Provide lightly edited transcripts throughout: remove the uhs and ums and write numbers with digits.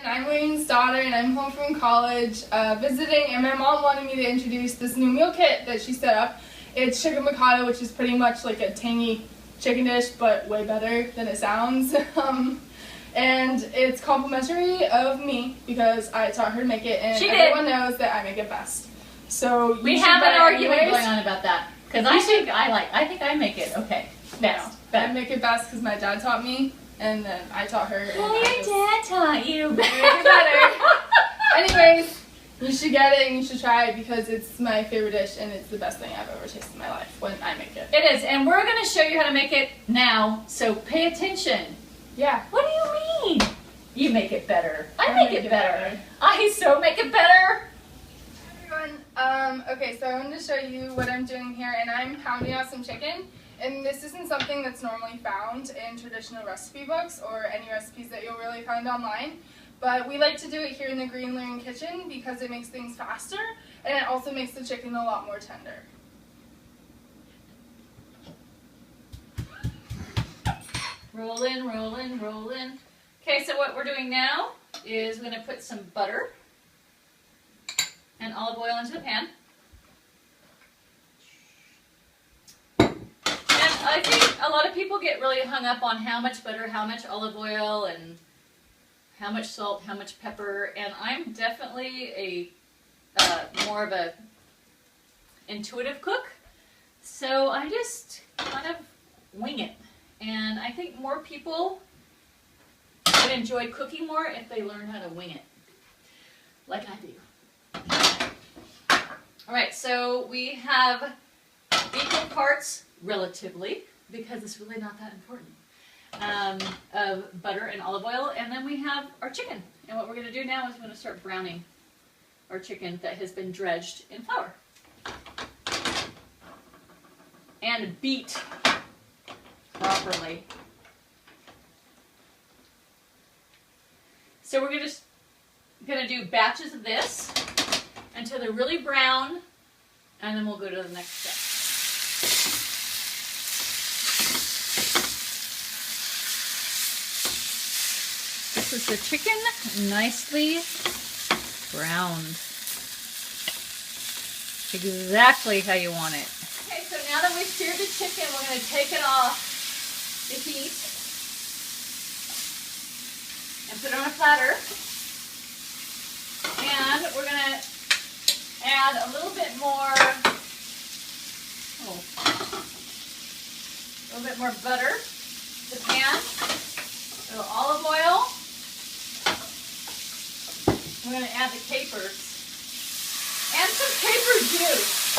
I'm Wayne's daughter, and I'm home from college visiting, and my mom wanted me to introduce this new meal kit that she set up. It's chicken piccata, which is pretty much like a tangy chicken dish, but way better than it sounds. And it's complimentary of me because I taught her to make it, and everyone knows that I make it best. So we have an argument going on about that because I think I make it okay. Best. No, I make it best because my dad taught me, and then I taught her. Well, your dad taught you. Make it better. Anyways, you should get it and you should try it because it's my favorite dish and it's the best thing I've ever tasted in my life when I make it. It is, and we're going to show you how to make it now. So pay attention. Yeah. What do you mean? You make it better. I make it better. I so make it better. Everyone, okay, so I wanted to show you what I'm doing here, and I'm pounding out some chicken. And this isn't something that's normally found in traditional recipe books or any recipes that you'll really find online. But we like to do it here in the Green Learning Kitchen because it makes things faster, and it also makes the chicken a lot more tender. Rolling, rolling, rolling. Okay, so what we're doing now is we're going to put some butter and olive oil into the pan. And I think a lot of people get really hung up on how much butter, how much olive oil, and how much salt, how much pepper. And I'm definitely a more of a intuitive cook, so I just kind of wing it. And I think more people would enjoy cooking more if they learn how to wing it, like I do. All right, so we have equal parts, relatively, because it's really not that important, of butter and olive oil, and then we have our chicken. And what we're going to do now is we're going to start browning our chicken that has been dredged in flour and beat properly. So we're just going to do batches of this until they're really brown, and then we'll go to the next step. This is the chicken nicely browned. Exactly how you want it. Okay, so now that we've seared the chicken, we're going to take it off the heat and put it on a platter. And we're going to add a little bit more, butter to the pan, a little olive oil. We're going to add the capers and some caper juice.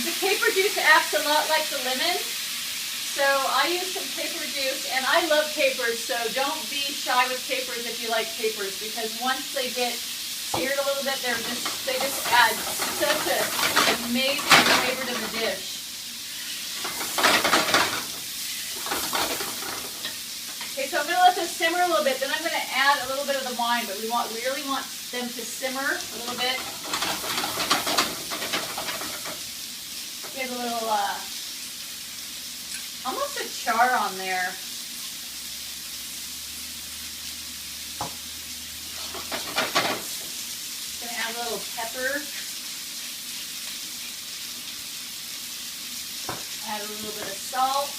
The caper juice acts a lot like the lemon, so I use some caper juice, and I love capers, so don't be shy with capers if you like capers, because once they get seared a little bit, they just add such an amazing flavor to the dish. Okay, so I'm going to let this simmer a little bit, then I'm going to add a little bit of the wine, but we really want them to simmer a little bit. Get a little, almost a char on there. Gonna add a little pepper. Add a little bit of salt.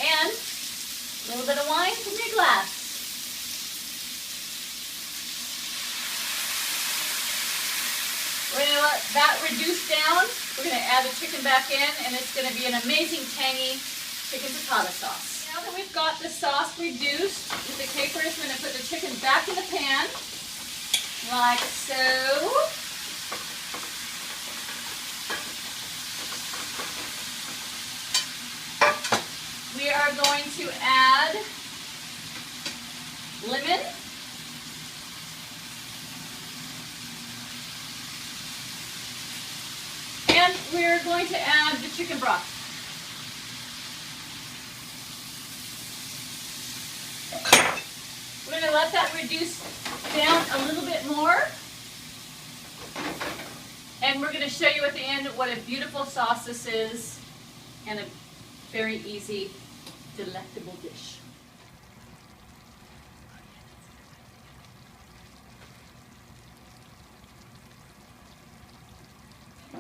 And a little bit of wine from your glass. We're going to let that reduce down. We're going to add the chicken back in, and it's going to be an amazing tangy chicken piccata sauce. Now that we've got the sauce reduced with the capers, we're going to put the chicken back in the pan, like so. We are going to add lemon. And we're going to add the chicken broth. We're going to let that reduce down a little bit more. And we're going to show you at the end what a beautiful sauce this is and a very easy, delectable dish.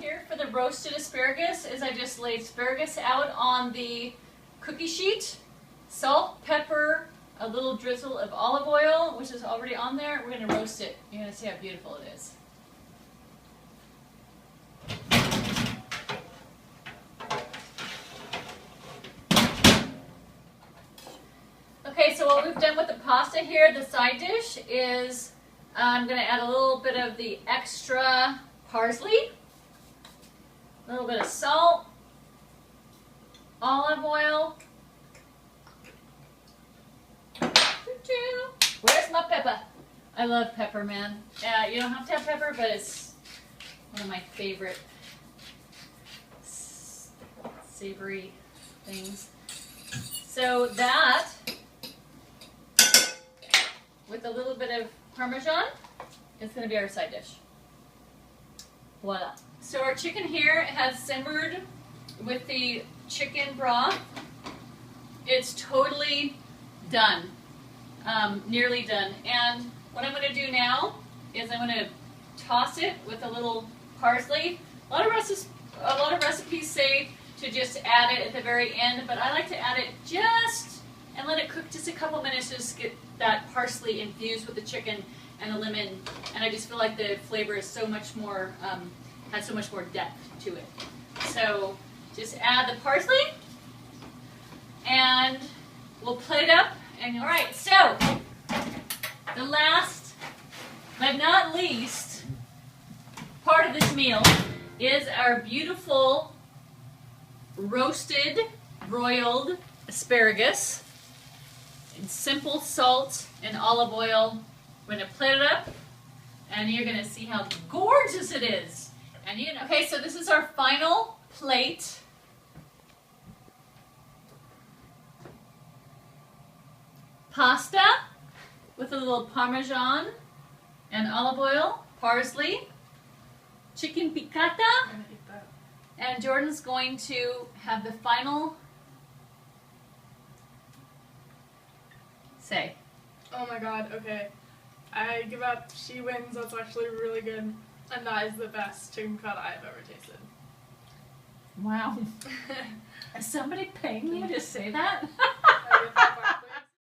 Here for the roasted asparagus is I just laid asparagus out on the cookie sheet, salt, pepper, a little drizzle of olive oil, which is already on there. We're going to roast it. You're going to see how beautiful it is. Okay, so what we've done with the pasta here, the side dish, is I'm going to add a little bit of the extra parsley, a little bit of salt, olive oil. Where's my pepper? I love pepper, man. You don't have to have pepper, but it's one of my favorite savory things. So that, with a little bit of Parmesan, is going to be our side dish. Voila. So our chicken here has simmered with the chicken broth. It's totally done. Nearly done. And what I'm going to do now is I'm going to toss it with a little parsley. A lot of recipes say to just add it at the very end, but I like to add it just and let it cook just a couple minutes, just get that parsley infused with the chicken and the lemon. And I just feel like the flavor is so much more, has so much more depth to it. So just add the parsley and we'll plate it up. And all right, so the last but not least part of this meal is our beautiful roasted, broiled asparagus in simple salt and olive oil. We're going to plate it up and you're going to see how gorgeous it is. And you know, okay, so this is our final plate. Pasta with a little Parmesan and olive oil, parsley, chicken piccata, and Jordan's going to have the final say. Oh my god, okay. I give up. She wins. That's actually really good. And that is the best chicken piccata I've ever tasted. Wow. Is somebody paying you to say that? I get that part.